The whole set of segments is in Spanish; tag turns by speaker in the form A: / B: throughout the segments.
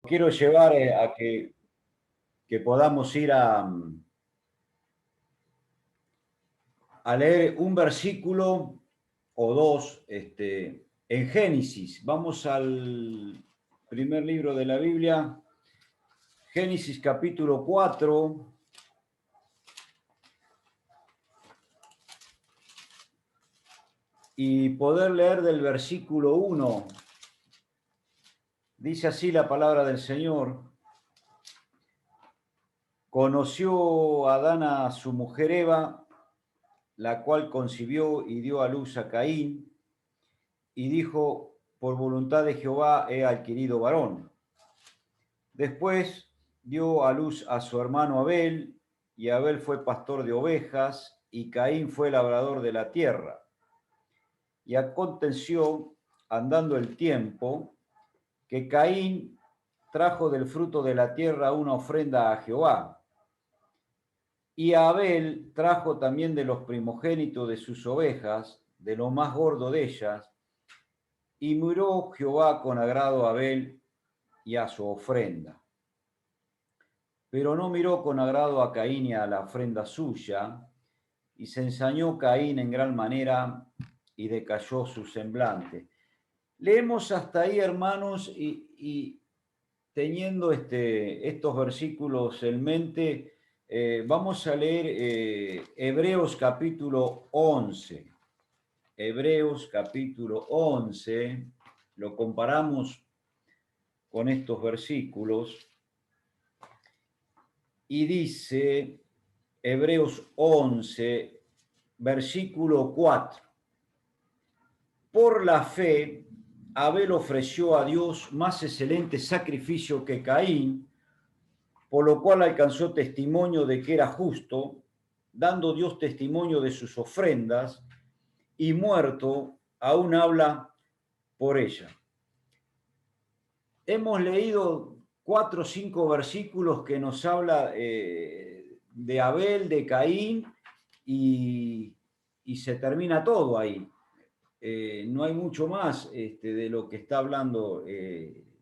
A: quiero llevar a que podamos ir a leer un versículo o dos en Génesis. Vamos al primer libro de la Biblia, Génesis capítulo 4. Y poder leer del versículo 1. Dice así la palabra del Señor. Conoció Adán a su mujer Eva, la cual concibió y dio a luz a Caín, y dijo, por voluntad de Jehová he adquirido varón. Después dio a luz a su hermano Abel, y Abel fue pastor de ovejas, y Caín fue labrador de la tierra. Y aconteció, andando el tiempo, que Caín trajo del fruto de la tierra una ofrenda a Jehová. Y Abel trajo también de los primogénitos de sus ovejas, de lo más gordo de ellas, y miró Jehová con agrado a Abel y a su ofrenda. Pero no miró con agrado a Caín y a la ofrenda suya, y se ensañó Caín en gran manera, y decayó su semblante. Leemos hasta ahí, hermanos, y teniendo estos versículos en mente, vamos a leer Hebreos capítulo 11. Hebreos capítulo 11, lo comparamos con estos versículos, y dice Hebreos 11, versículo 4. Por la fe, Abel ofreció a Dios más excelente sacrificio que Caín, por lo cual alcanzó testimonio de que era justo, dando Dios testimonio de sus ofrendas, y muerto aún habla por ella. Hemos leído 4 o 5 versículos que nos habla de Abel, de Caín, y se termina todo ahí. No hay mucho más de lo que está hablando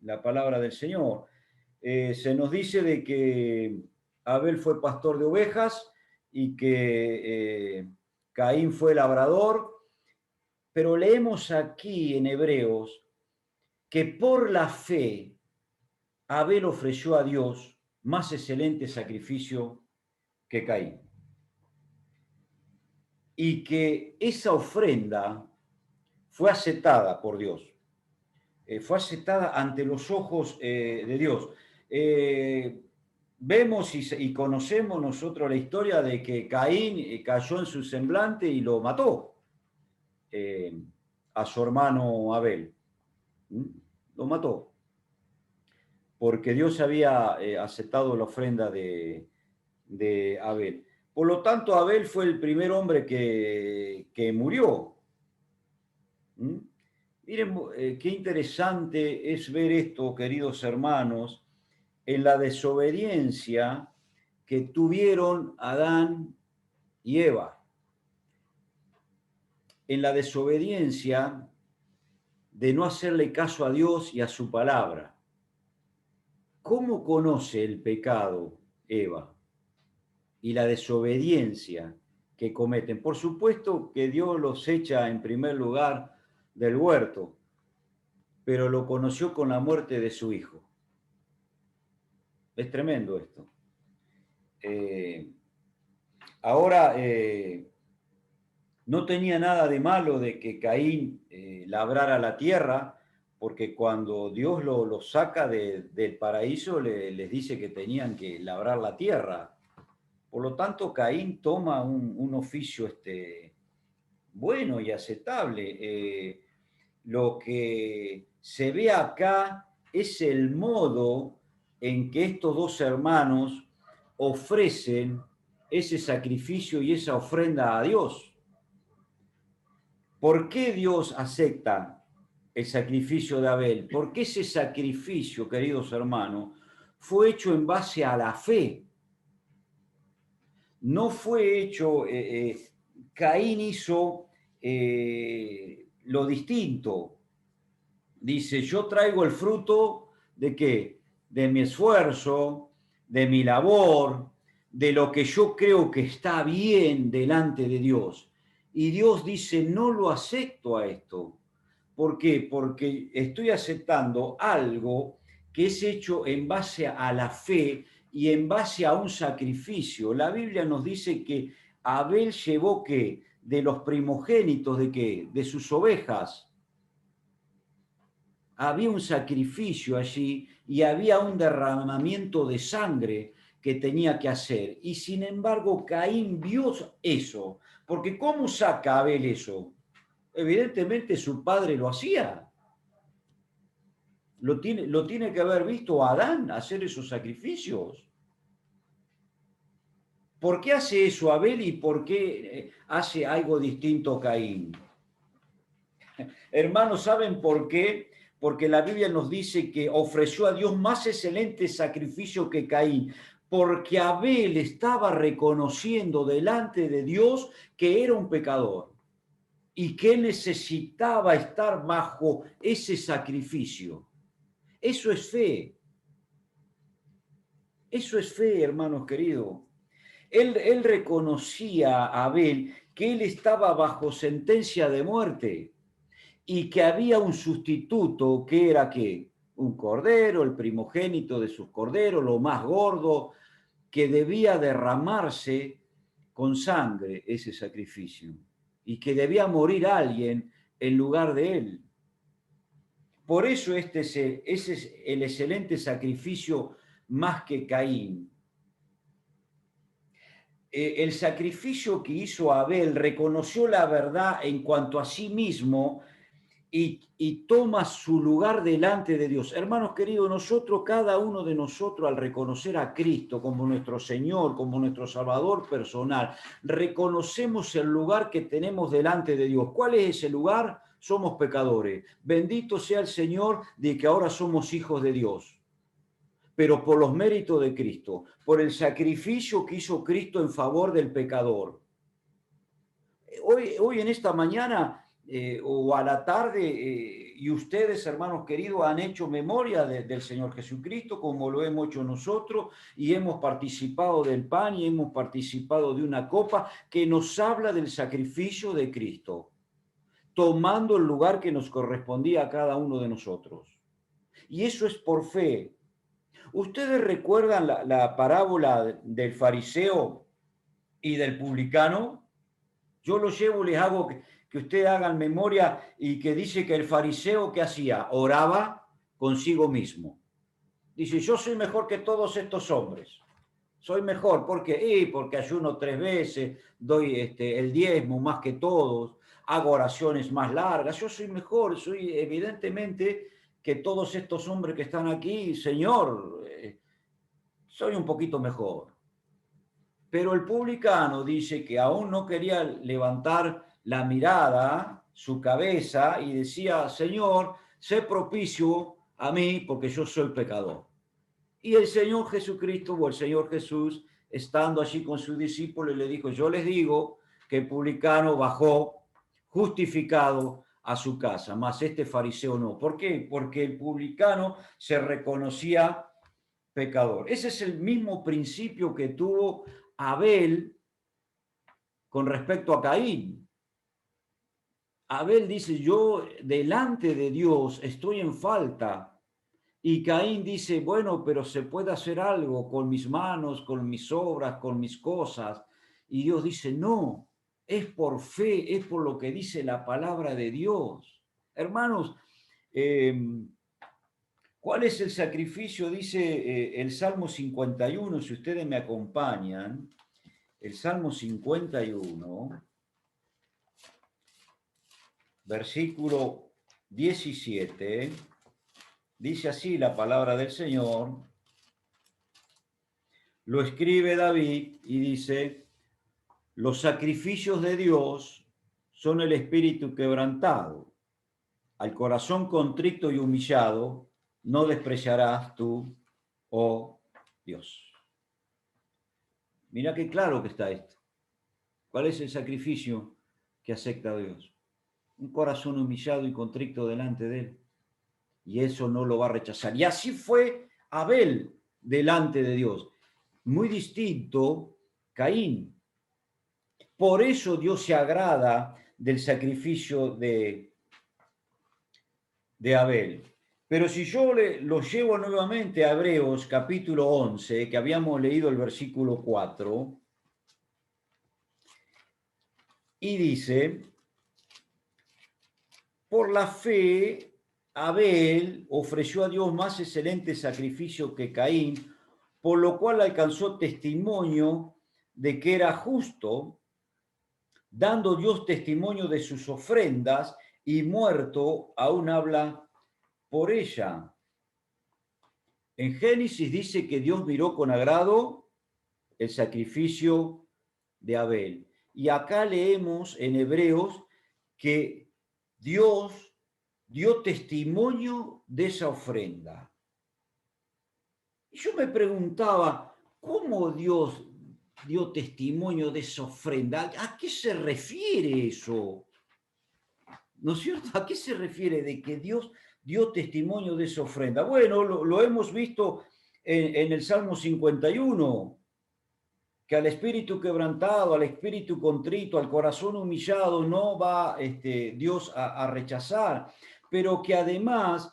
A: la palabra del Señor. Se nos dice de que Abel fue pastor de ovejas y que Caín fue labrador, pero leemos aquí en Hebreos que por la fe Abel ofreció a Dios más excelente sacrificio que Caín. Y que esa ofrenda fue aceptada por Dios. Fue aceptada ante los ojos de Dios. Vemos y conocemos nosotros la historia de que Caín cayó en su semblante y lo mató a su hermano Abel. Lo mató. Porque Dios había aceptado la ofrenda de Abel. Por lo tanto, Abel fue el primer hombre que murió. Miren, qué interesante es ver esto, queridos hermanos, en la desobediencia que tuvieron Adán y Eva. En la desobediencia de no hacerle caso a Dios y a su palabra. ¿Cómo conoce el pecado Eva y la desobediencia que cometen? Por supuesto que Dios los echa en primer lugar del huerto, pero lo conoció con la muerte de su hijo. Es tremendo esto. Ahora, no tenía nada de malo de que Caín labrara la tierra, porque cuando Dios lo saca del paraíso, les dice que tenían que labrar la tierra. Por lo tanto, Caín toma un oficio bueno y aceptable. Lo que se ve acá es el modo en que estos dos hermanos ofrecen ese sacrificio y esa ofrenda a Dios. ¿Por qué Dios acepta el sacrificio de Abel? Porque ese sacrificio, queridos hermanos, fue hecho en base a la fe. No fue hecho, Caín hizo lo distinto. Dice, yo traigo el fruto de ¿qué? de mi esfuerzo, de mi labor, de lo que yo creo que está bien delante de Dios. Y Dios dice, no lo acepto a esto. ¿Por qué? Porque estoy aceptando algo que es hecho en base a la fe y en base a un sacrificio. La Biblia nos dice que Abel llevó ¿qué? De los primogénitos de qué? De sus ovejas. Había un sacrificio allí y había un derramamiento de sangre que tenía que hacer. Y sin embargo, Caín vio eso. Porque ¿cómo saca Abel eso? Evidentemente su padre lo hacía. Lo tiene que haber visto Adán hacer esos sacrificios. ¿Por qué hace eso Abel y por qué hace algo distinto Caín? Hermanos, ¿saben por qué? Porque la Biblia nos dice que ofreció a Dios más excelente sacrificio que Caín, porque Abel estaba reconociendo delante de Dios que era un pecador y que necesitaba estar bajo ese sacrificio. Eso es fe. Eso es fe, hermanos queridos. Él reconocía a Abel que él estaba bajo sentencia de muerte y que había un sustituto que era ¿qué? Un cordero, el primogénito de sus corderos, lo más gordo, que debía derramarse con sangre ese sacrificio y que debía morir alguien en lugar de él. Por eso ese es el excelente sacrificio más que Caín. El sacrificio que hizo Abel reconoció la verdad en cuanto a sí mismo y toma su lugar delante de Dios. Hermanos queridos, nosotros, cada uno de nosotros, al reconocer a Cristo como nuestro Señor, como nuestro Salvador personal, reconocemos el lugar que tenemos delante de Dios. ¿Cuál es ese lugar? Somos pecadores. Bendito sea el Señor de que ahora somos hijos de Dios, pero por los méritos de Cristo, por el sacrificio que hizo Cristo en favor del pecador. Hoy en esta mañana o a la tarde, y ustedes, hermanos queridos, han hecho memoria del Señor Jesucristo, como lo hemos hecho nosotros, y hemos participado del pan y hemos participado de una copa que nos habla del sacrificio de Cristo, tomando el lugar que nos correspondía a cada uno de nosotros. Y eso es por fe. ¿Ustedes recuerdan la parábola del fariseo y del publicano? Yo lo llevo, les hago que ustedes hagan memoria y que dice que el fariseo, ¿qué hacía? Oraba consigo mismo. Dice, yo soy mejor que todos estos hombres. Soy mejor, ¿por qué? Porque ayuno 3 veces, doy el diezmo más que todos, hago oraciones más largas, yo soy mejor, soy evidentemente que todos estos hombres que están aquí, Señor, soy un poquito mejor. Pero el publicano dice que aún no quería levantar la mirada, su cabeza, y decía, Señor, sé propicio a mí porque yo soy pecador. Y el Señor Jesucristo o el Señor Jesús, estando allí con sus discípulos, le dijo, yo les digo que el publicano bajó justificado a su casa, mas este fariseo no. ¿Por qué? Porque el publicano se reconocía pecador. Ese es el mismo principio que tuvo Abel con respecto a Caín. Abel dice, yo delante de Dios estoy en falta. Y Caín dice, bueno, pero se puede hacer algo con mis manos, con mis obras, con mis cosas. Y Dios dice, no, es por fe, es por lo que dice la palabra de Dios. Hermanos, ¿cuál es el sacrificio? Dice el Salmo 51, si ustedes me acompañan. El Salmo 51, versículo 17, dice así la palabra del Señor, lo escribe David y dice, los sacrificios de Dios son el espíritu quebrantado, al corazón contrito y humillado no despreciarás tú, oh Dios. Mira qué claro que está esto. ¿Cuál es el sacrificio que acepta Dios? Un corazón humillado y contrito delante de él. Y eso no lo va a rechazar. Y así fue Abel delante de Dios. Muy distinto Caín. Por eso Dios se agrada del sacrificio de Abel. Pero si yo lo llevo nuevamente a Hebreos capítulo 11, que habíamos leído el versículo 4, y dice, por la fe, Abel ofreció a Dios más excelente sacrificio que Caín, por lo cual alcanzó testimonio de que era justo, dando Dios testimonio de sus ofrendas, y muerto aún habla por ella. En Génesis dice que Dios miró con agrado el sacrificio de Abel. Y acá leemos en Hebreos que Dios dio testimonio de esa ofrenda. Y yo me preguntaba, ¿cómo Dios dio testimonio de esa ofrenda? ¿A qué se refiere eso? ¿No es cierto? ¿A qué se refiere de que Dios dio testimonio de esa ofrenda? Bueno, lo hemos visto en el Salmo 51, que al espíritu quebrantado, al espíritu contrito, al corazón humillado, no va Dios a rechazar, pero que además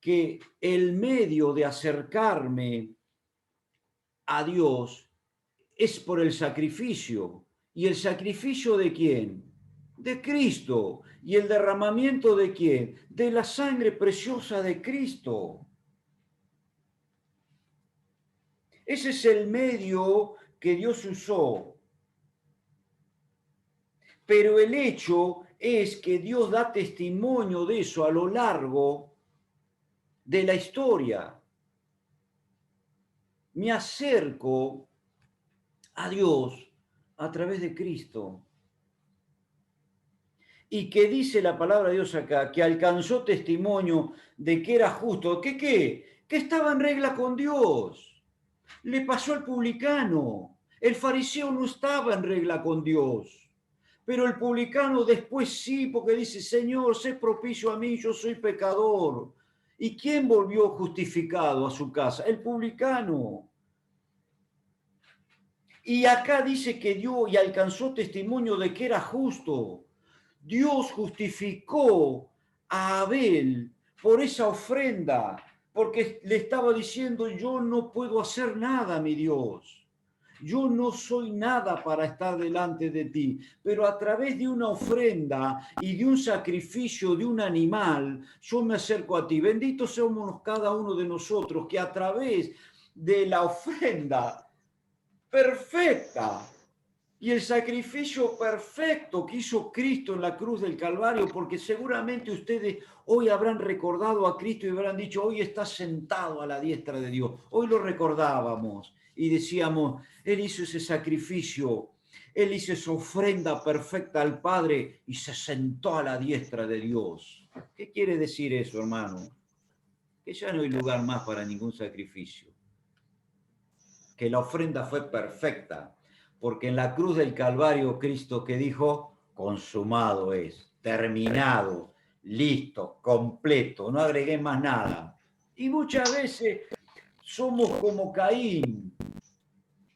A: que el medio de acercarme a Dios es por el sacrificio. ¿Y el sacrificio de quién? De Cristo. ¿Y el derramamiento de quién? De la sangre preciosa de Cristo. Ese es el medio que Dios usó. Pero el hecho es que Dios da testimonio de eso a lo largo de la historia. Me acerco a Dios a través de Cristo. Y que dice la palabra de Dios acá, que alcanzó testimonio de que era justo, que qué, que estaba en regla con Dios. Le pasó al publicano. El fariseo no estaba en regla con Dios. Pero el publicano después sí, porque dice, Señor, sé propicio a mí, yo soy pecador. ¿Y quién volvió justificado a su casa? El publicano. Y acá dice que dio y alcanzó testimonio de que era justo. Dios justificó a Abel por esa ofrenda, porque le estaba diciendo, yo no puedo hacer nada, mi Dios. Yo no soy nada para estar delante de ti, pero a través de una ofrenda y de un sacrificio de un animal, yo me acerco a ti. Benditos somos cada uno de nosotros que a través de la ofrenda perfecta y el sacrificio perfecto que hizo Cristo en la cruz del Calvario, porque seguramente ustedes hoy habrán recordado a Cristo y habrán dicho, hoy está sentado a la diestra de Dios. Hoy lo recordábamos y decíamos, Él hizo ese sacrificio, Él hizo esa ofrenda perfecta al Padre y se sentó a la diestra de Dios. ¿Qué quiere decir eso, hermano? Que ya no hay lugar más para ningún sacrificio. Que la ofrenda fue perfecta, porque en la cruz del Calvario Cristo que dijo, consumado es, terminado, listo, completo, no agregué más nada. Y muchas veces somos como Caín,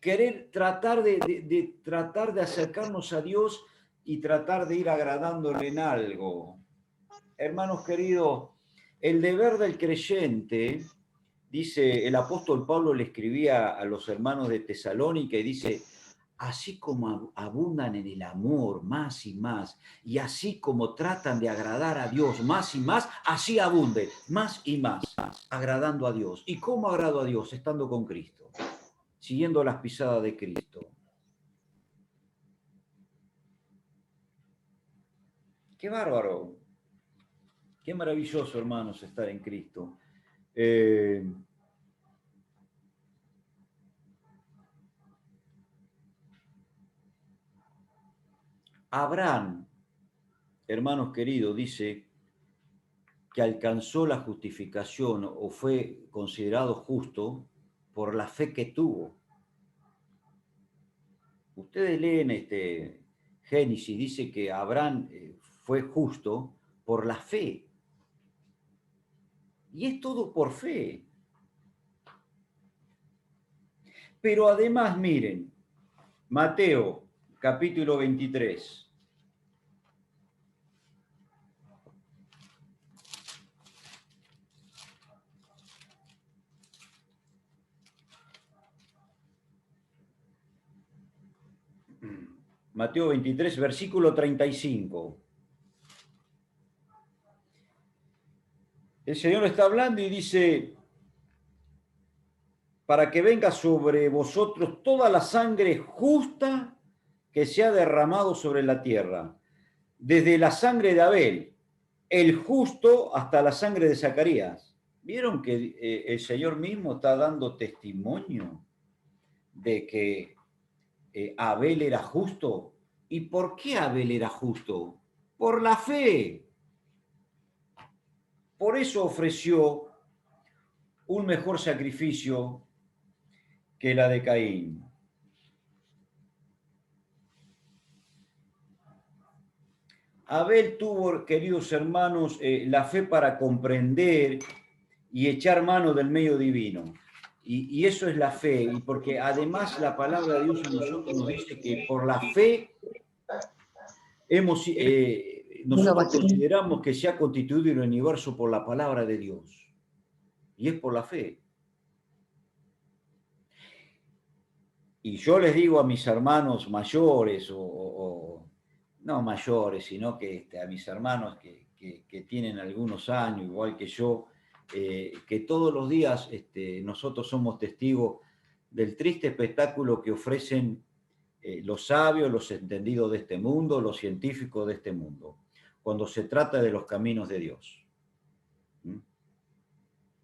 A: querer tratar de acercarnos a Dios y tratar de ir agradándole en algo. Hermanos queridos, el deber del creyente, dice el apóstol Pablo, le escribía a los hermanos de Tesalónica y dice, así como abundan en el amor más y más, y así como tratan de agradar a Dios más y más, así abunden más y más, agradando a Dios. ¿Y cómo agrado a Dios? Estando con Cristo, siguiendo las pisadas de Cristo. Qué bárbaro, qué maravilloso, hermanos, estar en Cristo. Abraham, hermanos queridos, dice que alcanzó la justificación o fue considerado justo por la fe que tuvo. Ustedes leen Génesis, dice que Abraham fue justo por la fe. Y es todo por fe. Pero además, miren, Mateo, capítulo 23. Mateo 23, versículo 35. El Señor está hablando y dice, para que venga sobre vosotros toda la sangre justa que se ha derramado sobre la tierra, desde la sangre de Abel, el justo, hasta la sangre de Zacarías. ¿Vieron que el Señor mismo está dando testimonio de que Abel era justo? ¿Y por qué Abel era justo? Por la fe. Por eso ofreció un mejor sacrificio que la de Caín. Abel tuvo, queridos hermanos, la fe para comprender y echar mano del medio divino. Y eso es la fe, y porque además la palabra de Dios a nosotros nos dice que por la fe nosotros consideramos que se ha constituido el universo por la palabra de Dios. Y es por la fe. Y yo les digo a mis hermanos mayores, no mayores, sino que a mis hermanos que tienen algunos años, igual que yo, que todos los días nosotros somos testigos del triste espectáculo que ofrecen los sabios, los entendidos de este mundo, los científicos de este mundo, cuando se trata de los caminos de Dios.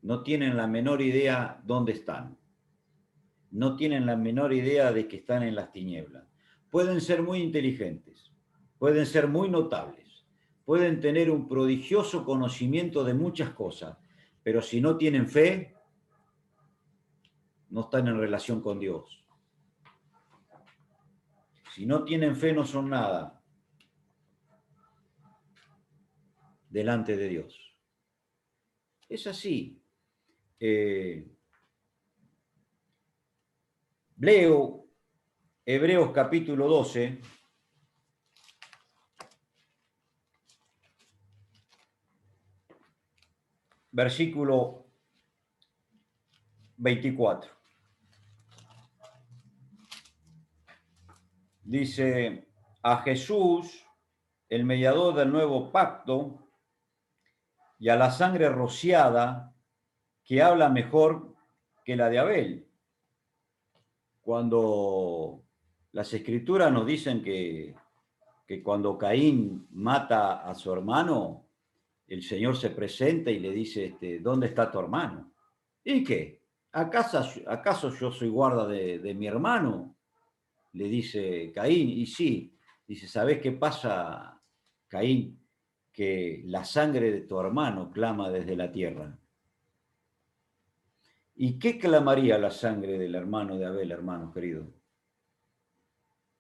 A: No tienen la menor idea dónde están. No tienen la menor idea de que están en las tinieblas. Pueden ser muy inteligentes, pueden ser muy notables, pueden tener un prodigioso conocimiento de muchas cosas, pero si no tienen fe, no están en relación con Dios. Si no tienen fe, no son nada delante de Dios. Es así. Leo Hebreos capítulo 12. Versículo 24. Dice, a Jesús, el mediador del nuevo pacto, y a la sangre rociada, que habla mejor que la de Abel. Cuando las escrituras nos dicen que cuando Caín mata a su hermano, el Señor se presenta y le dice, ¿dónde está tu hermano? ¿Y qué? ¿Acaso yo soy guarda de mi hermano? Le dice Caín, y sí, dice, ¿sabés qué pasa, Caín? Que la sangre de tu hermano clama desde la tierra. ¿Y qué clamaría la sangre del hermano de Abel, hermano querido?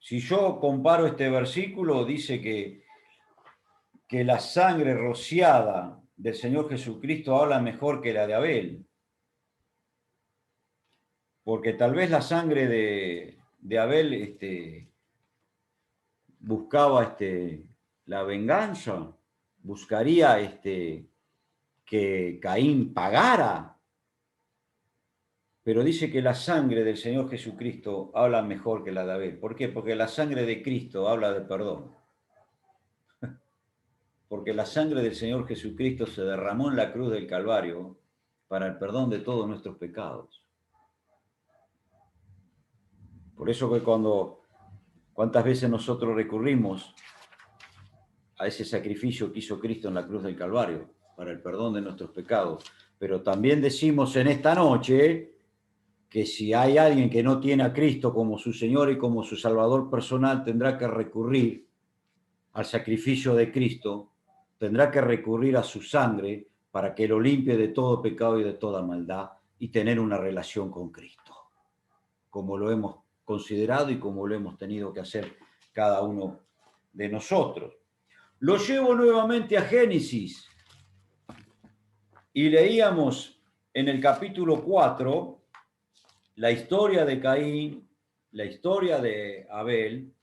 A: Si yo comparo este versículo, dice que la sangre rociada del Señor Jesucristo habla mejor que la de Abel. Porque tal vez la sangre de Abel buscaba la venganza, buscaría que Caín pagara. Pero dice que la sangre del Señor Jesucristo habla mejor que la de Abel. ¿Por qué? Porque la sangre de Cristo habla de perdón. Porque la sangre del Señor Jesucristo se derramó en la cruz del Calvario para el perdón de todos nuestros pecados. Por eso que cuántas veces nosotros recurrimos a ese sacrificio que hizo Cristo en la cruz del Calvario para el perdón de nuestros pecados. Pero también decimos en esta noche que si hay alguien que no tiene a Cristo como su Señor y como su Salvador personal, tendrá que recurrir al sacrificio de Cristo, tendrá que recurrir a su sangre para que lo limpie de todo pecado y de toda maldad y tener una relación con Cristo, como lo hemos considerado y como lo hemos tenido que hacer cada uno de nosotros. Lo llevo nuevamente a Génesis y leíamos en el capítulo 4, la historia de Caín, la historia de Abel,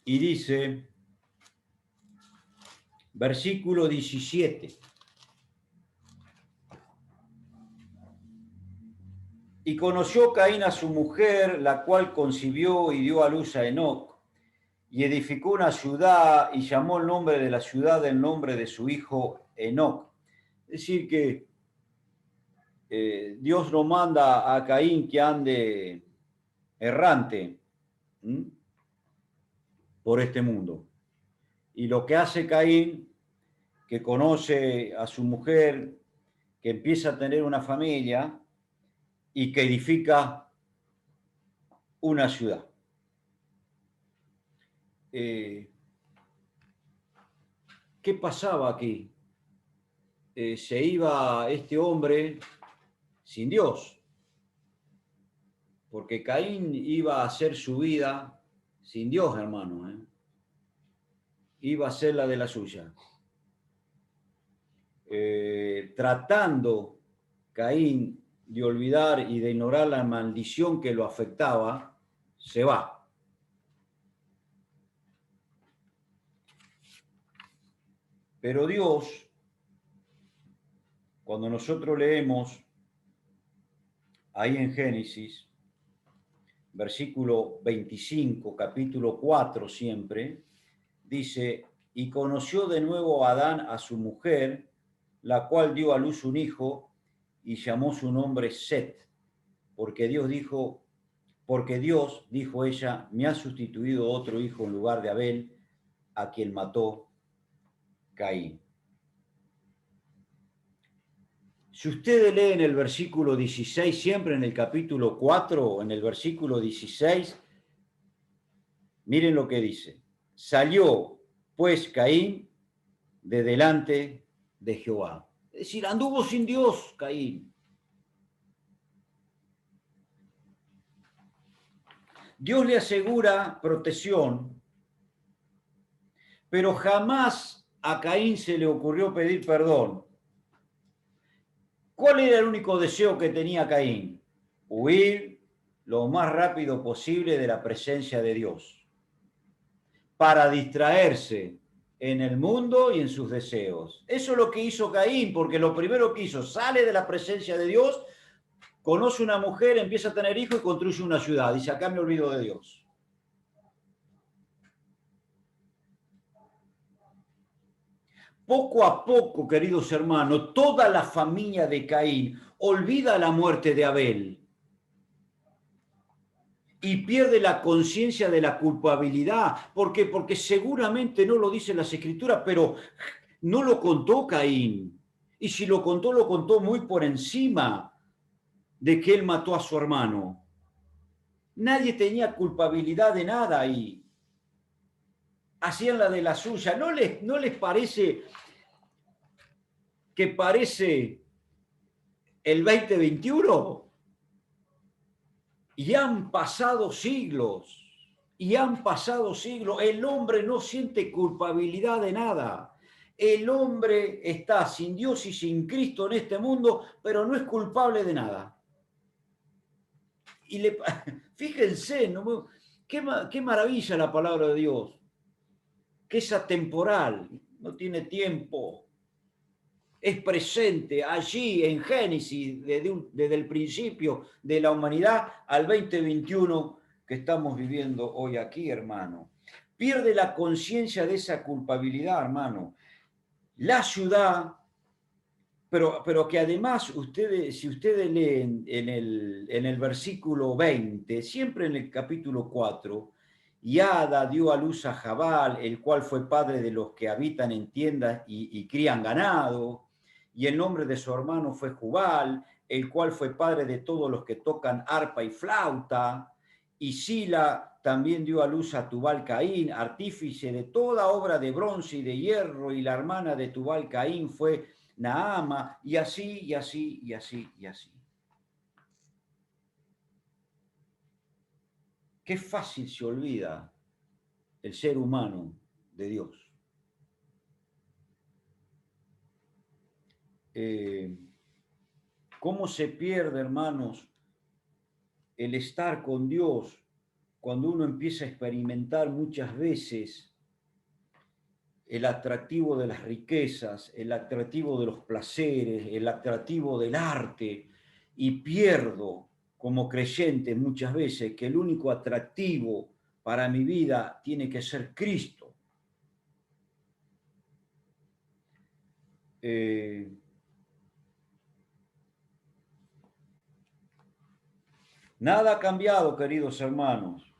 A: y dice, versículo 17. Y conoció Caín a su mujer, la cual concibió y dio a luz a Enoc, y edificó una ciudad y llamó el nombre de la ciudad el nombre de su hijo Enoc. Es decir que Dios no manda a Caín que ande errante por este mundo. Y lo que hace Caín, que conoce a su mujer, que empieza a tener una familia y que edifica una ciudad. ¿Qué pasaba aquí? Se iba este hombre sin Dios, porque Caín iba a hacer su vida sin Dios, hermano. Iba a ser la de la suya. Tratando Caín de olvidar y de ignorar la maldición que lo afectaba, se va. Pero Dios, cuando nosotros leemos ahí en Génesis, versículo 25, capítulo 4 siempre, dice, y conoció de nuevo Adán a su mujer, la cual dio a luz un hijo y llamó su nombre Set, porque Dios dijo ella, me ha sustituido otro hijo en lugar de Abel, a quien mató Caín. Si ustedes leen el versículo 16, siempre en el capítulo 4, en el versículo 16, miren lo que dice. Salió pues Caín de delante de Jehová. Es decir, anduvo sin Dios Caín. Dios le asegura protección, pero jamás a Caín se le ocurrió pedir perdón. ¿Cuál era el único deseo que tenía Caín? Huir lo más rápido posible de la presencia de Dios, para distraerse en el mundo y en sus deseos. Eso es lo que hizo Caín, porque lo primero que hizo, sale de la presencia de Dios, conoce una mujer, empieza a tener hijos y construye una ciudad. Dice, acá me olvido de Dios. Poco a poco, queridos hermanos, toda la familia de Caín olvida la muerte de Abel y pierde la conciencia de la culpabilidad. ¿Por qué? Porque seguramente no lo dicen las escrituras, pero no lo contó Caín. Y si lo contó muy por encima de que él mató a su hermano. Nadie tenía culpabilidad de nada ahí. Hacían la de la suya. ¿No les parece que parece el 2021? Y han pasado siglos. Y han pasado siglos. El hombre no siente culpabilidad de nada. El hombre está sin Dios y sin Cristo en este mundo, pero no es culpable de nada. Y fíjense, ¿no? Qué maravilla la palabra de Dios, que es atemporal, no tiene tiempo, es presente allí en Génesis, desde el principio de la humanidad al 2021 que estamos viviendo hoy aquí, hermano. Pierde la conciencia de esa culpabilidad, hermano. La ciudad, pero que además si ustedes leen en el versículo 20, siempre en el capítulo 4, y Ada dio a luz a Jabal, el cual fue padre de los que habitan en tiendas y crían ganado, y el nombre de su hermano fue Jubal, el cual fue padre de todos los que tocan arpa y flauta, y Sila también dio a luz a Tubal Caín, artífice de toda obra de bronce y de hierro, y la hermana de Tubal Caín fue Naama, y así, y así, y así, y así. Qué fácil se olvida el ser humano de Dios. cómo se pierde, hermanos, el estar con Dios cuando uno empieza a experimentar muchas veces el atractivo de las riquezas, el atractivo de los placeres, el atractivo del arte, y pierdo como creyente muchas veces que el único atractivo para mi vida tiene que ser Cristo. Nada ha cambiado, queridos hermanos.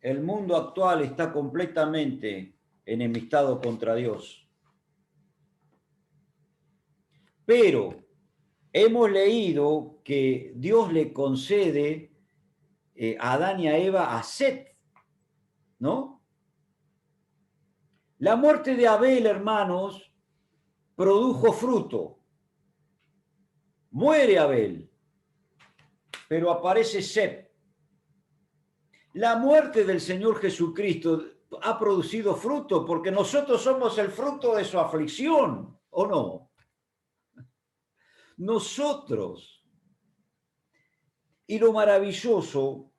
A: El mundo actual está completamente enemistado contra Dios. Pero hemos leído que Dios le concede a Adán y a Eva a Set, ¿no? La muerte de Abel, hermanos, produjo fruto. Muere Abel, pero aparece Set. La muerte del Señor Jesucristo ha producido fruto porque nosotros somos el fruto de su aflicción, ¿o no? Nosotros. Y lo maravilloso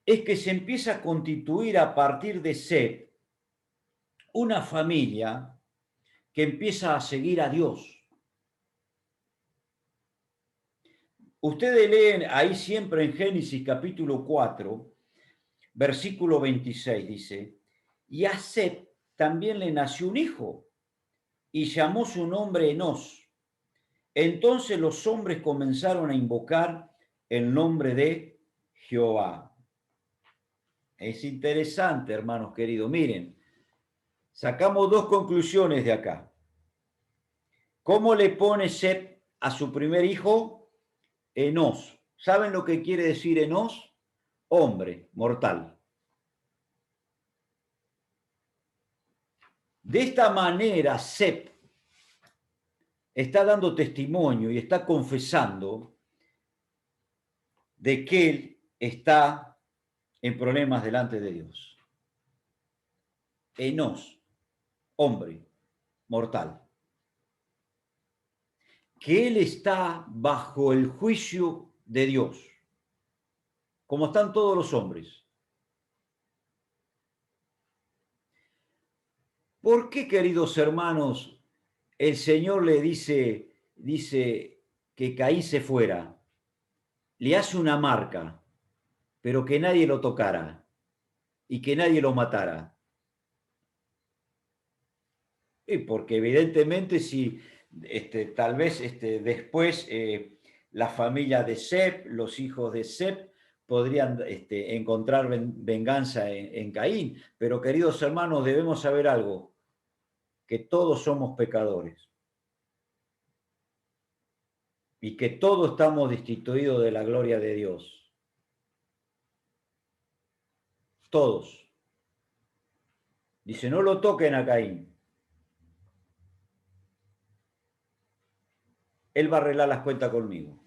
A: es que se empieza a constituir a partir de Set una familia que empieza a seguir a Dios. Ustedes leen ahí siempre en Génesis capítulo 4, versículo 26, dice, y a Set también le nació un hijo y llamó su nombre Enós. Entonces los hombres comenzaron a invocar el nombre de Jehová. Es interesante, hermanos queridos. Miren, sacamos dos conclusiones de acá. ¿Cómo le pone Set a su primer hijo? Enós. ¿Saben lo que quiere decir Enós? Hombre, mortal. De esta manera, Set está dando testimonio y está confesando de que él está en problemas delante de Dios. Enós, hombre, mortal. Que él está bajo el juicio de Dios, como están todos los hombres. ¿Por qué, queridos hermanos, el Señor le dice que Caín se fuera? Le hace una marca, pero que nadie lo tocara y que nadie lo matara. Y porque evidentemente si tal vez después la familia de Sep, los hijos de Sep, podrían encontrar venganza en Caín. Pero queridos hermanos, debemos saber algo, que todos somos pecadores y que todos estamos destituidos de la gloria de Dios. Todos. Dice, no lo toquen a Caín. Él va a arreglar las cuentas conmigo.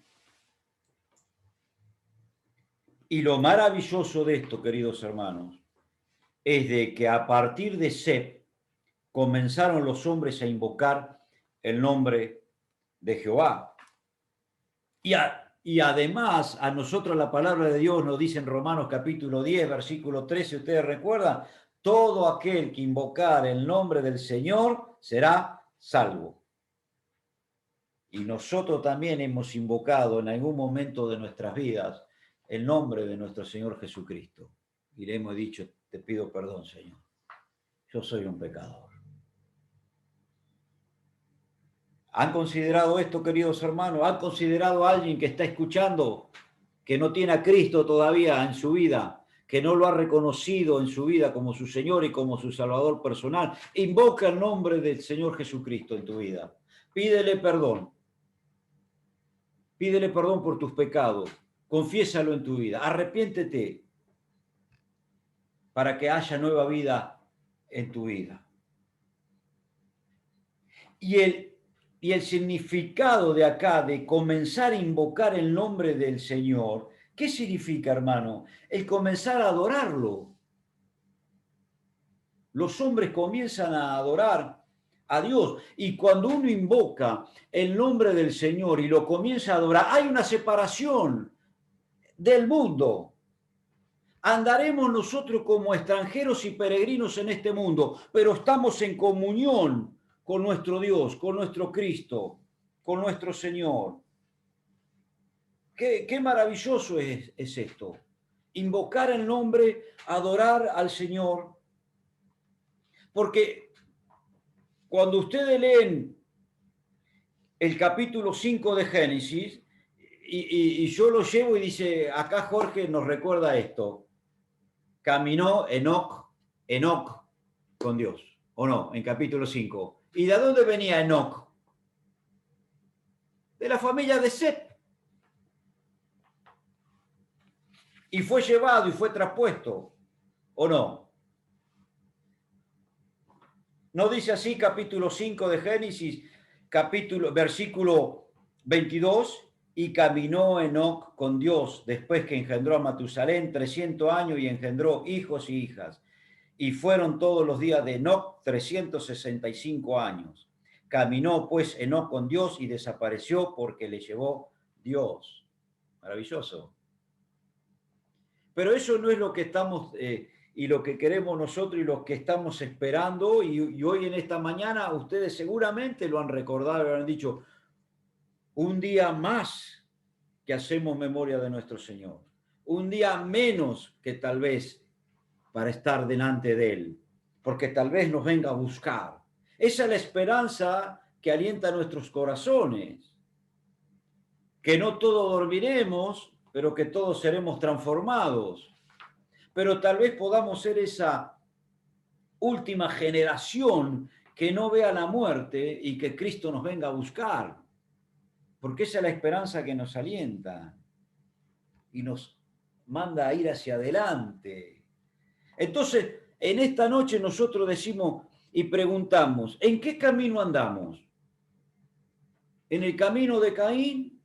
A: Y lo maravilloso de esto, queridos hermanos, es de que a partir de Sep comenzaron los hombres a invocar el nombre de Jehová. Y además a nosotros la palabra de Dios nos dice en Romanos capítulo 10, versículo 13, ustedes recuerdan, todo aquel que invocar el nombre del Señor será salvo. Y nosotros también hemos invocado en algún momento de nuestras vidas el nombre de nuestro Señor Jesucristo. Y le hemos dicho, te pido perdón, Señor. Yo soy un pecador. ¿Han considerado esto, queridos hermanos? ¿Han considerado a alguien que está escuchando que no tiene a Cristo todavía en su vida, que no lo ha reconocido en su vida como su Señor y como su Salvador personal? Invoca el nombre del Señor Jesucristo en tu vida. Pídele perdón. Pídele perdón por tus pecados. Confiésalo en tu vida. Arrepiéntete para que haya nueva vida en tu vida. Y el significado de acá, de comenzar a invocar el nombre del Señor, ¿qué significa, hermano? El comenzar a adorarlo. Los hombres comienzan a adorar a Dios. Y cuando uno invoca el nombre del Señor y lo comienza a adorar, hay una separación del mundo. Andaremos nosotros como extranjeros y peregrinos en este mundo, pero estamos en comunión con nuestro Dios, con nuestro Cristo, con nuestro Señor. Qué maravilloso es esto. Invocar el nombre, adorar al Señor. Porque cuando ustedes leen el capítulo 5 de Génesis, y yo lo llevo y dice, acá Jorge nos recuerda esto. Caminó Enoc con Dios, ¿o no? En capítulo 5. ¿Y de dónde venía Enoc? De la familia de Set. Y fue llevado y fue traspuesto, ¿o no? ¿No dice así capítulo 5 de Génesis, versículo 22? Y caminó Enoc con Dios después que engendró a Matusalén 300 años y engendró hijos y hijas. Y fueron todos los días de Enoc 365 años. Caminó pues Enoc con Dios y desapareció porque le llevó Dios. Maravilloso. Pero eso no es lo que estamos y lo que queremos nosotros y lo que estamos esperando. Y hoy en esta mañana ustedes seguramente lo han recordado, lo han dicho, un día más que hacemos memoria de nuestro Señor. Un día menos que tal vez para estar delante de Él, porque tal vez nos venga a buscar. Esa es la esperanza que alienta nuestros corazones, que no todos dormiremos, pero que todos seremos transformados. Pero tal vez podamos ser esa última generación que no vea la muerte y que Cristo nos venga a buscar, porque esa es la esperanza que nos alienta y nos manda a ir hacia adelante. Entonces, en esta noche nosotros decimos y preguntamos, ¿en qué camino andamos? ¿En el camino de Caín?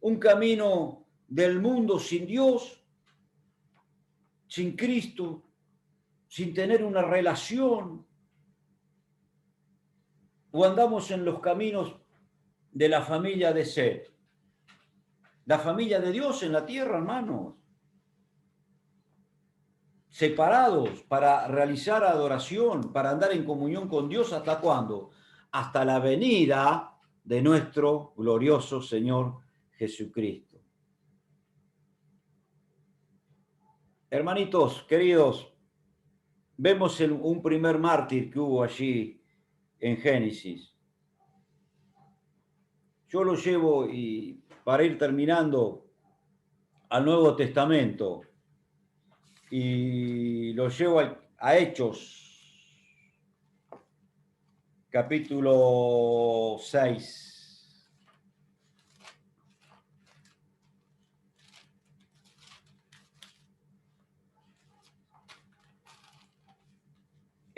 A: ¿Un camino del mundo sin Dios? ¿Sin Cristo? ¿Sin tener una relación? ¿O andamos en los caminos de la familia de Set? La familia de Dios en la tierra, hermanos. Separados para realizar adoración, para andar en comunión con Dios, ¿hasta cuándo? Hasta la venida de nuestro glorioso Señor Jesucristo. Hermanitos, queridos, vemos un primer mártir que hubo allí en Génesis. Yo lo llevo y para ir terminando al Nuevo Testamento y lo llevo a Hechos, capítulo 6.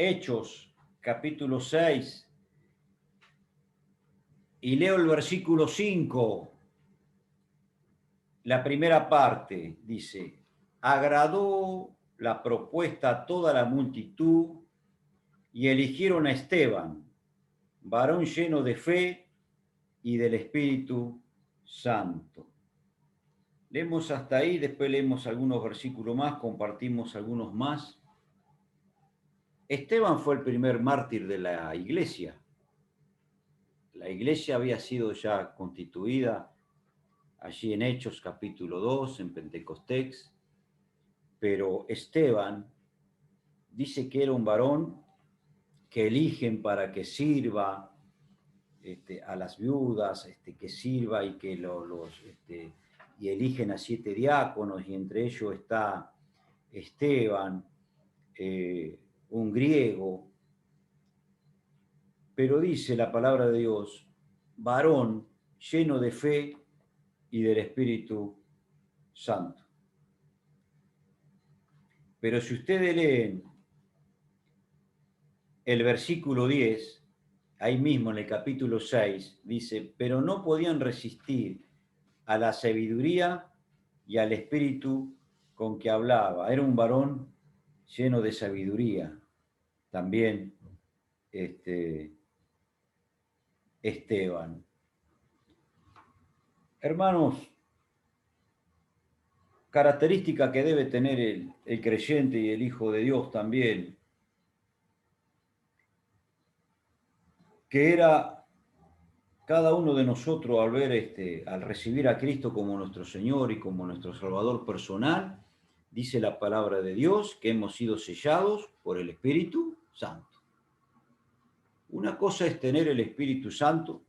A: Hechos, capítulo 6. Y leo el versículo 5. La primera parte dice, agradó la propuesta a toda la multitud y eligieron a Esteban, varón lleno de fe y del Espíritu Santo. Leemos hasta ahí, después leemos algunos versículos más, compartimos algunos más. Esteban fue el primer mártir de la iglesia. La iglesia había sido ya constituida allí en Hechos capítulo 2, en Pentecostés, pero Esteban dice que era un varón que eligen para que sirva a las viudas, que sirva y que y eligen a 7 diáconos, y entre ellos está Esteban, un griego, pero dice la palabra de Dios, varón lleno de fe y del Espíritu Santo. Pero si ustedes leen el versículo 10, ahí mismo en el capítulo 6, dice, pero no podían resistir a la sabiduría y al espíritu con que hablaba. Era un varón lleno de sabiduría. También Esteban. Hermanos, característica que debe tener el creyente y el Hijo de Dios también, que era cada uno de nosotros al ver, al recibir a Cristo como nuestro Señor y como nuestro Salvador personal, dice la palabra de Dios que hemos sido sellados por el Espíritu Santo. Una cosa es tener el Espíritu Santo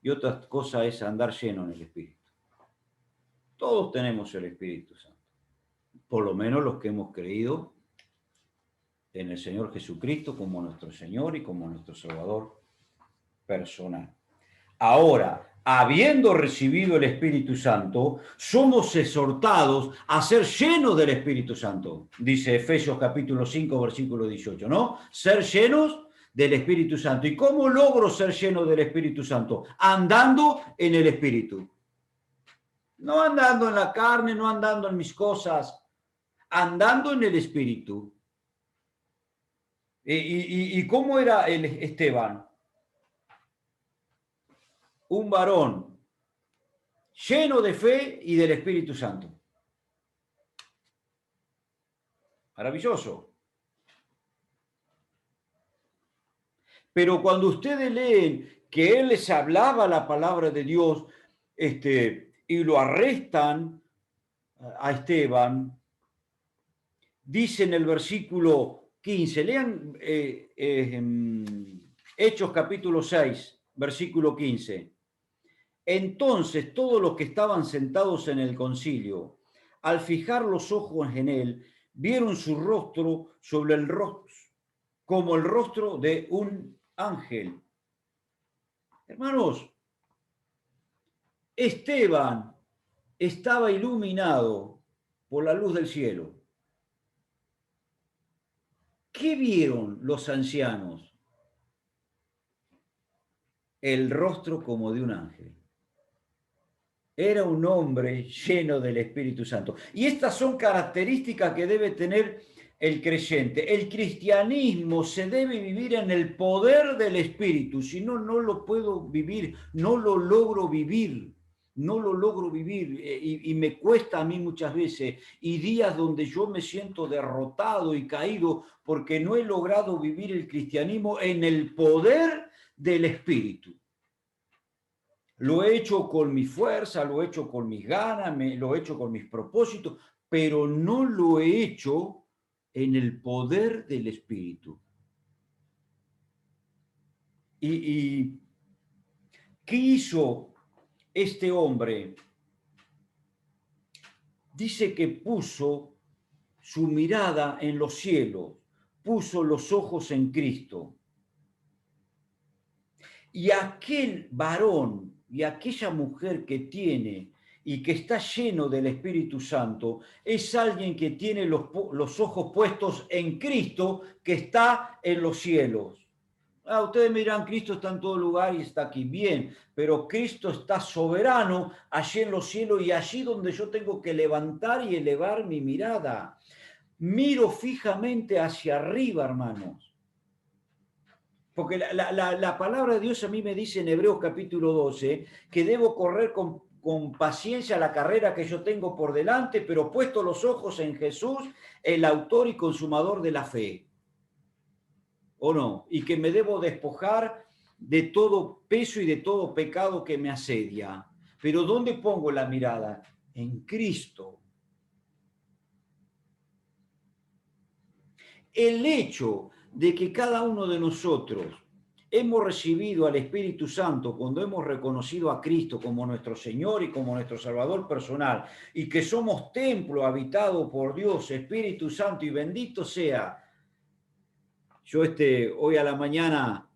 A: y otra cosa es andar lleno en el Espíritu. Todos tenemos el Espíritu Santo, por lo menos los que hemos creído en el Señor Jesucristo como nuestro Señor y como nuestro Salvador personal. Ahora, habiendo recibido el Espíritu Santo, somos exhortados a ser llenos del Espíritu Santo, dice Efesios capítulo 5, versículo 18, ¿no? Ser llenos del Espíritu Santo. ¿Y cómo logro ser lleno del Espíritu Santo? Andando en el Espíritu. No andando en la carne, no andando en mis cosas, andando en el Espíritu. ¿Y cómo era el Esteban? Un varón lleno de fe y del Espíritu Santo. Maravilloso. Pero cuando ustedes leen que él les hablaba la palabra de Dios, y lo arrestan a Esteban, dice en el versículo 15, lean Hechos capítulo 6, versículo 15. Entonces todos los que estaban sentados en el concilio, al fijar los ojos en él, vieron su rostro sobre el rostro, como el rostro de un ángel. Hermanos, Esteban estaba iluminado por la luz del cielo. ¿Qué vieron los ancianos? El rostro como de un ángel. Era un hombre lleno del Espíritu Santo. Y estas son características que debe tener el creyente. El cristianismo se debe vivir en el poder del Espíritu. Si no, no lo puedo vivir, no lo logro vivir. No lo logro vivir y me cuesta a mí muchas veces. Y días donde yo me siento derrotado y caído porque no he logrado vivir el cristianismo en el poder del Espíritu. Lo he hecho con mi fuerza, lo he hecho con mis ganas, lo he hecho con mis propósitos, pero no lo he hecho en el poder del Espíritu. ¿Y qué hizo este hombre? Dice que puso su mirada en los cielos, puso los ojos en Cristo. Y aquel varón y aquella mujer que tiene y que está lleno del Espíritu Santo es alguien que tiene los ojos puestos en Cristo que está en los cielos. Ustedes me dirán, Cristo está en todo lugar y está aquí. Bien, pero Cristo está soberano allí en los cielos y allí donde yo tengo que levantar y elevar mi mirada. Miro fijamente hacia arriba, hermanos. Porque la palabra de Dios a mí me dice en Hebreos capítulo 12 que debo correr con paciencia la carrera que yo tengo por delante, pero puesto los ojos en Jesús, el autor y consumador de la fe. ¿O no? Y que me debo despojar de todo peso y de todo pecado que me asedia. Pero ¿dónde pongo la mirada? En Cristo. El hecho de que cada uno de nosotros hemos recibido al Espíritu Santo cuando hemos reconocido a Cristo como nuestro Señor y como nuestro Salvador personal, y que somos templo habitado por Dios, Espíritu Santo, y bendito sea. Yo hoy a la mañana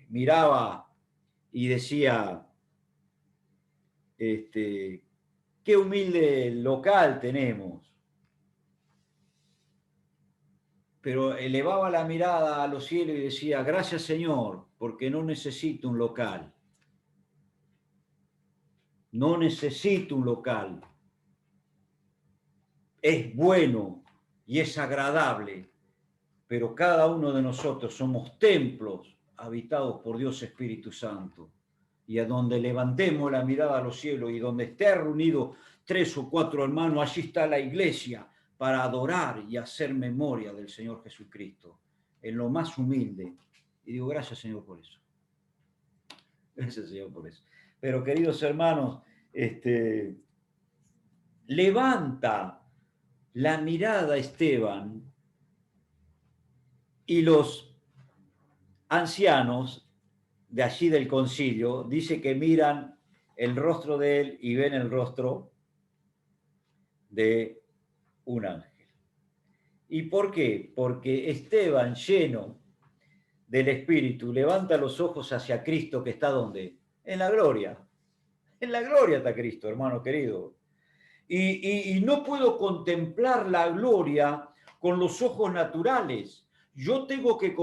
A: miraba y decía, qué humilde local tenemos. Pero elevaba la mirada a los cielos y decía, gracias Señor, porque no necesito un local. No necesito un local. Es bueno y es agradable, pero cada uno de nosotros somos templos habitados por Dios Espíritu Santo, y a donde levantemos la mirada a los cielos y donde esté reunido 3 o 4 hermanos, allí está la iglesia para adorar y hacer memoria del Señor Jesucristo, en lo más humilde. Y digo, gracias Señor por eso. Gracias Señor por eso. Pero queridos hermanos, levanta la mirada Esteban y los ancianos de allí del concilio, dice que miran el rostro de él y ven el rostro de un ángel. ¿Y por qué? Porque Esteban, lleno del Espíritu, levanta los ojos hacia Cristo que está ¿dónde? En la gloria. En la gloria está Cristo, hermano querido. Y no puedo contemplar la gloria con los ojos naturales. Yo tengo que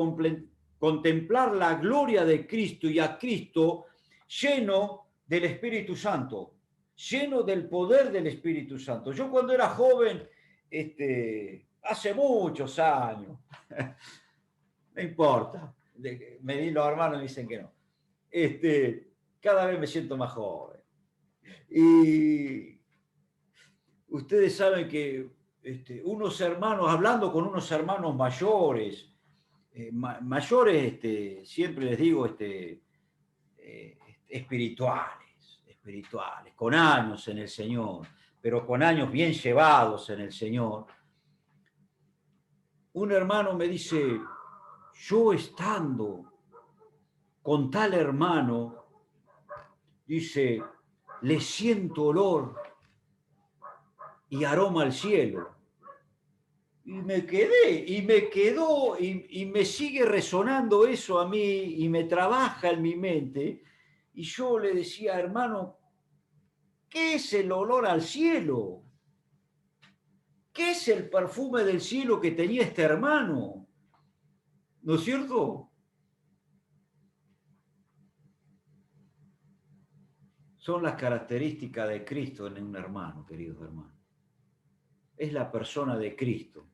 A: contemplar la gloria de Cristo y a Cristo lleno del Espíritu Santo, lleno del poder del Espíritu Santo. Yo cuando era joven, hace muchos años, no importa, los hermanos me dicen que no, cada vez me siento más joven. Y ustedes saben que unos hermanos, hablando con unos hermanos mayores, siempre les digo, espirituales, con años en el Señor, pero con años bien llevados en el Señor. Un hermano me dice, yo estando con tal hermano, dice, le siento olor y aroma al cielo. Y me quedé, y me quedó, y me sigue resonando eso a mí, y me trabaja en mi mente. Y yo le decía, hermano, ¿qué es el olor al cielo? ¿Qué es el perfume del cielo que tenía este hermano? ¿No es cierto? Son las características de Cristo en un hermano, queridos hermanos. Es la persona de Cristo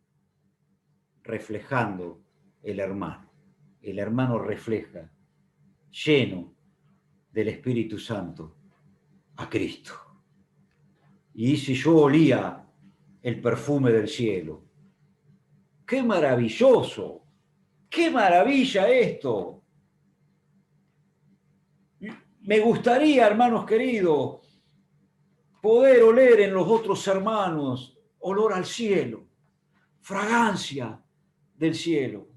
A: reflejando el hermano. El hermano refleja, lleno del Espíritu Santo, a Cristo. Y si yo olía el perfume del cielo, ¡qué maravilloso! ¡Qué maravilla esto! Me gustaría, hermanos queridos, poder oler en los otros hermanos olor al cielo, fragancia del cielo.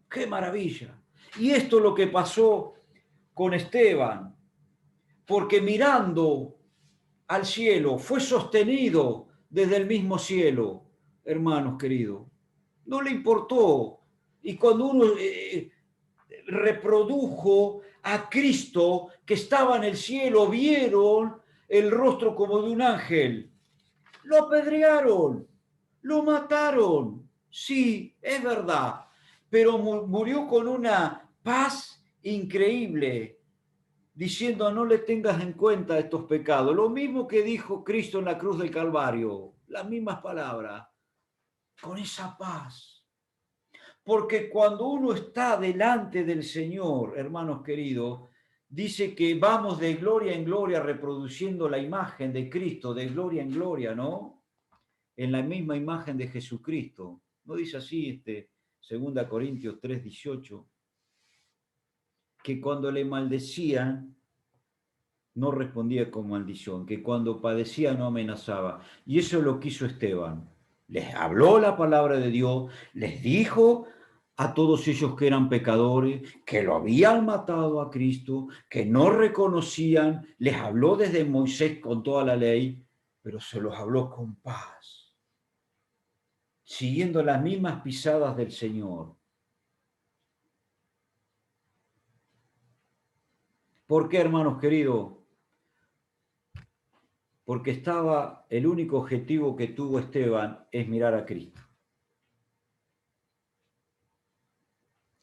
A: ¡Qué maravilla! Y esto es lo que pasó con Esteban, porque mirando al cielo fue sostenido desde el mismo cielo, hermanos queridos. No le importó. Y cuando uno reprodujo a Cristo que estaba en el cielo, vieron el rostro como de un ángel. Lo apedrearon, lo mataron. Sí, es verdad, pero murió con una paz increíble, diciendo no le tengas en cuenta estos pecados. Lo mismo que dijo Cristo en la cruz del Calvario, las mismas palabras, con esa paz. Porque cuando uno está delante del Señor, hermanos queridos, dice que vamos de gloria en gloria reproduciendo la imagen de Cristo, de gloria en gloria, ¿no? En la misma imagen de Jesucristo. ¿No dice así 2 Corintios 3:18? Que cuando le maldecían, no respondía con maldición, que cuando padecía no amenazaba. Y eso lo quiso Esteban. Les habló la palabra de Dios, les dijo a todos ellos que eran pecadores, que lo habían matado a Cristo, que no reconocían, les habló desde Moisés con toda la ley, pero se los habló con paz, siguiendo las mismas pisadas del Señor. ¿Por qué, hermanos queridos? Porque el único objetivo que tuvo Esteban es mirar a Cristo.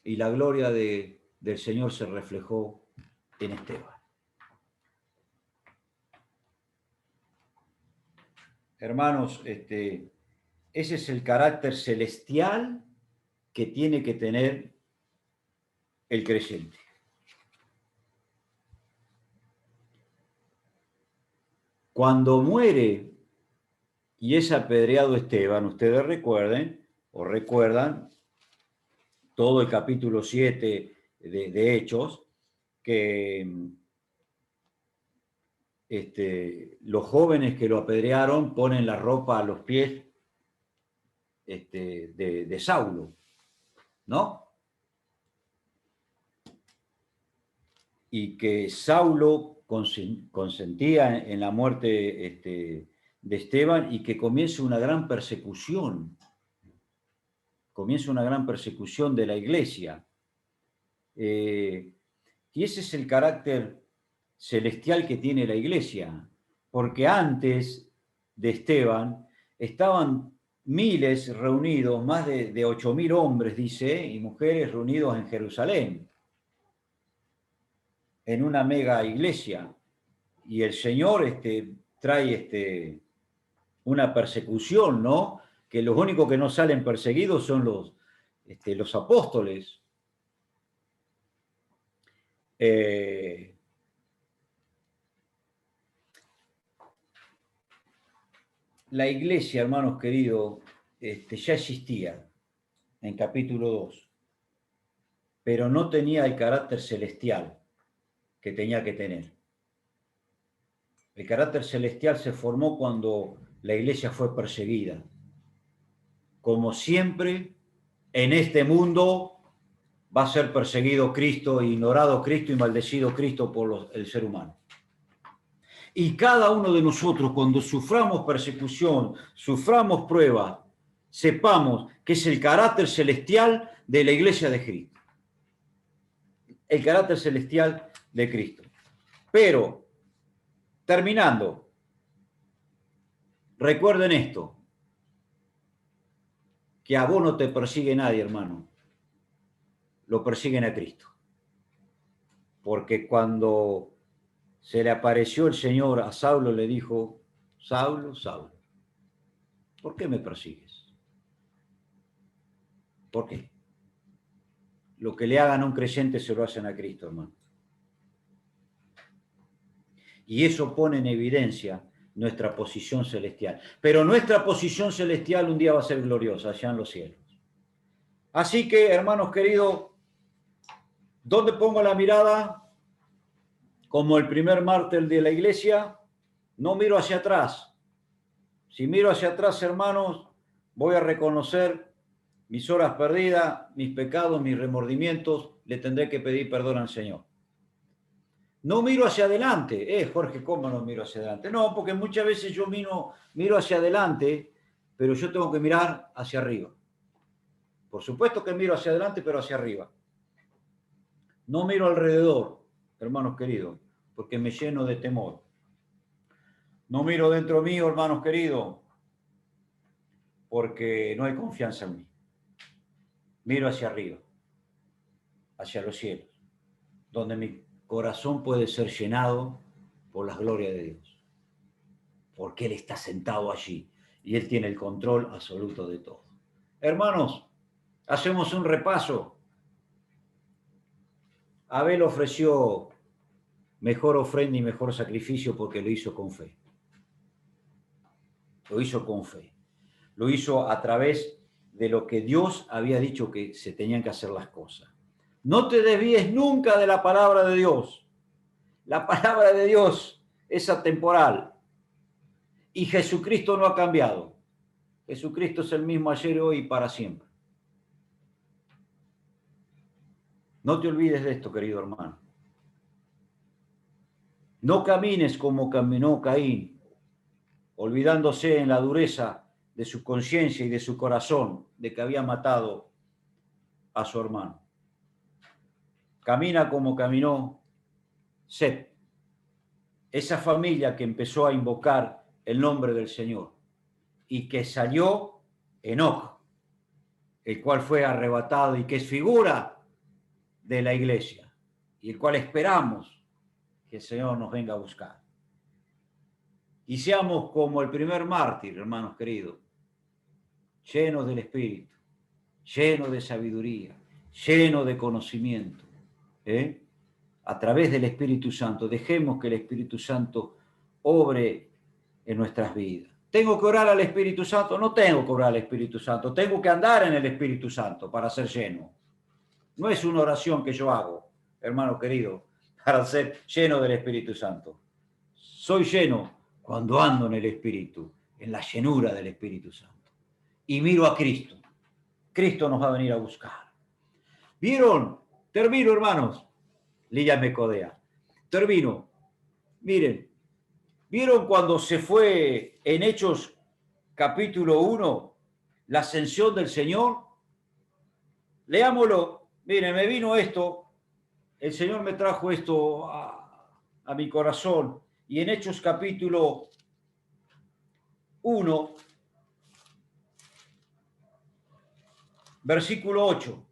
A: Y la gloria del Señor se reflejó en Esteban. Hermanos, ese es el carácter celestial que tiene que tener el creyente. Cuando muere y es apedreado Esteban, ustedes recuerden o recuerdan todo el capítulo 7 de Hechos, que los jóvenes que lo apedrearon ponen la ropa a los pies de Saulo, ¿no? Y que Saulo consentía en la muerte de Esteban y que comienza una gran persecución. Comienza una gran persecución de la iglesia. Y ese es el carácter celestial que tiene la iglesia, porque antes de Esteban estaban miles reunidos, más de 8.000 hombres, dice, y mujeres reunidos en Jerusalén, en una mega iglesia. Y el Señor trae una persecución, ¿no? Que los únicos que no salen perseguidos son los apóstoles. La iglesia, hermanos queridos, ya existía en capítulo 2, pero no tenía el carácter celestial que tenía que tener. El carácter celestial se formó cuando la iglesia fue perseguida. Como siempre, en este mundo va a ser perseguido Cristo, ignorado Cristo y maldecido Cristo por el ser humano. Y cada uno de nosotros, cuando suframos persecución, suframos pruebas, sepamos que es el carácter celestial de la iglesia de Cristo. El carácter celestial de Cristo. Pero, terminando, recuerden esto, que a vos no te persigue nadie, hermano. Lo persiguen a Cristo. Porque cuando se le apareció el Señor a Saulo, le dijo, Saulo, Saulo, ¿por qué me persigues? ¿Por qué? Lo que le hagan a un creyente se lo hacen a Cristo, hermano. Y eso pone en evidencia nuestra posición celestial. Pero nuestra posición celestial un día va a ser gloriosa allá en los cielos. Así que, hermanos queridos, ¿dónde pongo la mirada? Como el primer mártir de la iglesia, no miro hacia atrás. Si miro hacia atrás, hermanos, voy a reconocer mis horas perdidas, mis pecados, mis remordimientos, le tendré que pedir perdón al Señor. No miro hacia adelante. Jorge, ¿cómo no miro hacia adelante? No, porque muchas veces yo miro hacia adelante, pero yo tengo que mirar hacia arriba. Por supuesto que miro hacia adelante, pero hacia arriba. No miro alrededor, hermanos queridos, porque me lleno de temor. No miro dentro mío, hermanos queridos, porque no hay confianza en mí. Miro hacia arriba, hacia los cielos, donde mi corazón puede ser llenado por las glorias de Dios. Porque Él está sentado allí y Él tiene el control absoluto de todo. Hermanos, hacemos un repaso. Abel ofreció mejor ofrenda y mejor sacrificio porque lo hizo con fe. Lo hizo con fe. Lo hizo a través de lo que Dios había dicho que se tenían que hacer las cosas. No te desvíes nunca de la palabra de Dios. La palabra de Dios es atemporal. Y Jesucristo no ha cambiado. Jesucristo es el mismo ayer, hoy y para siempre. No te olvides de esto, querido hermano. No camines como caminó Caín, olvidándose en la dureza de su conciencia y de su corazón de que había matado a su hermano. Camina como caminó Set, esa familia que empezó a invocar el nombre del Señor y que salió Enoc, el cual fue arrebatado y que es figura de la iglesia y el cual esperamos que el Señor nos venga a buscar. Y seamos como el primer mártir, hermanos queridos, llenos del Espíritu, llenos de sabiduría, llenos de conocimiento, a través del Espíritu Santo. Dejemos que el Espíritu Santo obre en nuestras vidas. ¿Tengo que orar al Espíritu Santo? No tengo que orar al Espíritu Santo. Tengo que andar en el Espíritu Santo para ser lleno. No es una oración que yo hago, hermano querido, para ser lleno del Espíritu Santo. Soy lleno cuando ando en el Espíritu, en la llenura del Espíritu Santo. Y miro a Cristo. Cristo nos va a venir a buscar. ¿Vieron? Termino, hermanos. Lilla me codea. Termino. Miren, ¿vieron cuando se fue en Hechos capítulo 1 la ascensión del Señor? Leámoslo. Miren, me vino esto. El Señor me trajo esto a mi corazón. Y en Hechos capítulo 1, versículo 8,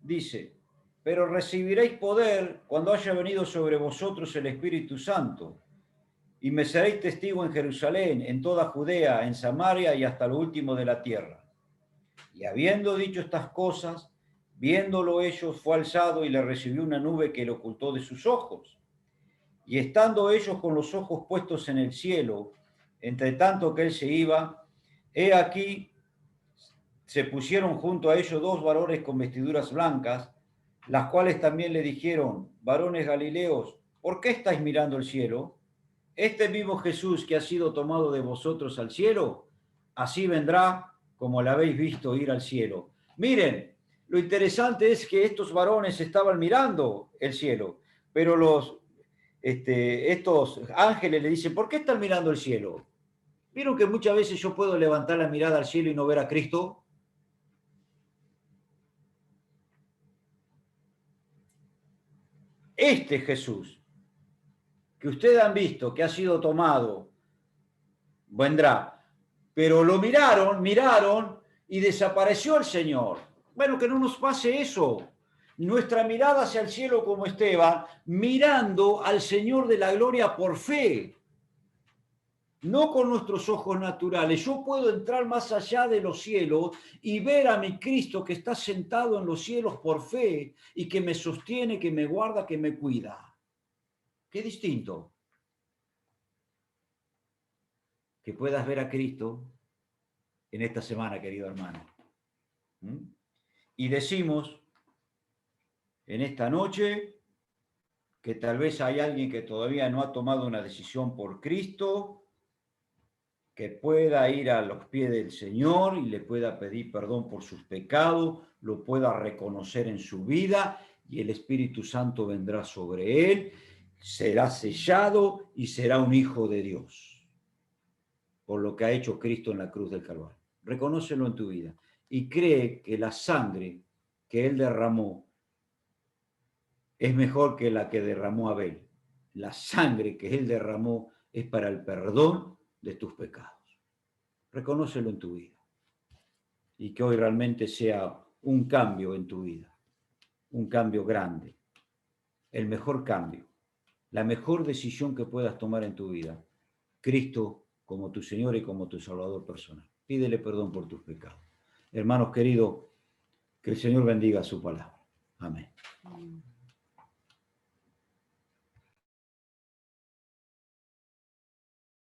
A: dice: pero recibiréis poder cuando haya venido sobre vosotros el Espíritu Santo, y me seréis testigo en Jerusalén, en toda Judea, en Samaria y hasta lo último de la tierra. Y habiendo dicho estas cosas, viéndolo ellos, fue alzado y le recibió una nube que le ocultó de sus ojos. Y estando ellos con los ojos puestos en el cielo, entre tanto que él se iba, he aquí, se pusieron junto a ellos dos varones con vestiduras blancas, las cuales también le dijeron: varones galileos, ¿por qué estáis mirando el cielo? Este mismo Jesús que ha sido tomado de vosotros al cielo, así vendrá como le habéis visto ir al cielo. Miren, lo interesante es que estos varones estaban mirando el cielo, pero estos ángeles le dicen: ¿por qué están mirando el cielo? ¿Vieron que muchas veces yo puedo levantar la mirada al cielo y no ver a Cristo? Este Jesús que ustedes han visto, que ha sido tomado, vendrá. Pero lo miraron y desapareció el Señor. Bueno, que no nos pase eso. Nuestra mirada hacia el cielo como Esteban, mirando al Señor de la gloria por fe, no con nuestros ojos naturales. Yo puedo entrar más allá de los cielos y ver a mi Cristo que está sentado en los cielos por fe y que me sostiene, que me guarda, que me cuida. Qué distinto. Que puedas ver a Cristo en esta semana, querido hermano. Y decimos en esta noche que tal vez hay alguien que todavía no ha tomado una decisión por Cristo, que pueda ir a los pies del Señor y le pueda pedir perdón por sus pecados, lo pueda reconocer en su vida y el Espíritu Santo vendrá sobre él, será sellado y será un hijo de Dios por lo que ha hecho Cristo en la cruz del Calvario. Reconócelo en tu vida y cree que la sangre que él derramó es mejor que la que derramó Abel. La sangre que él derramó es para el perdón de tus pecados. Reconócelo en tu vida y que hoy realmente sea un cambio en tu vida, un cambio grande, el mejor cambio, la mejor decisión que puedas tomar en tu vida. Cristo como tu Señor y como tu Salvador personal. Pídele perdón por tus pecados. Hermanos queridos, que el Señor bendiga su palabra. Amén.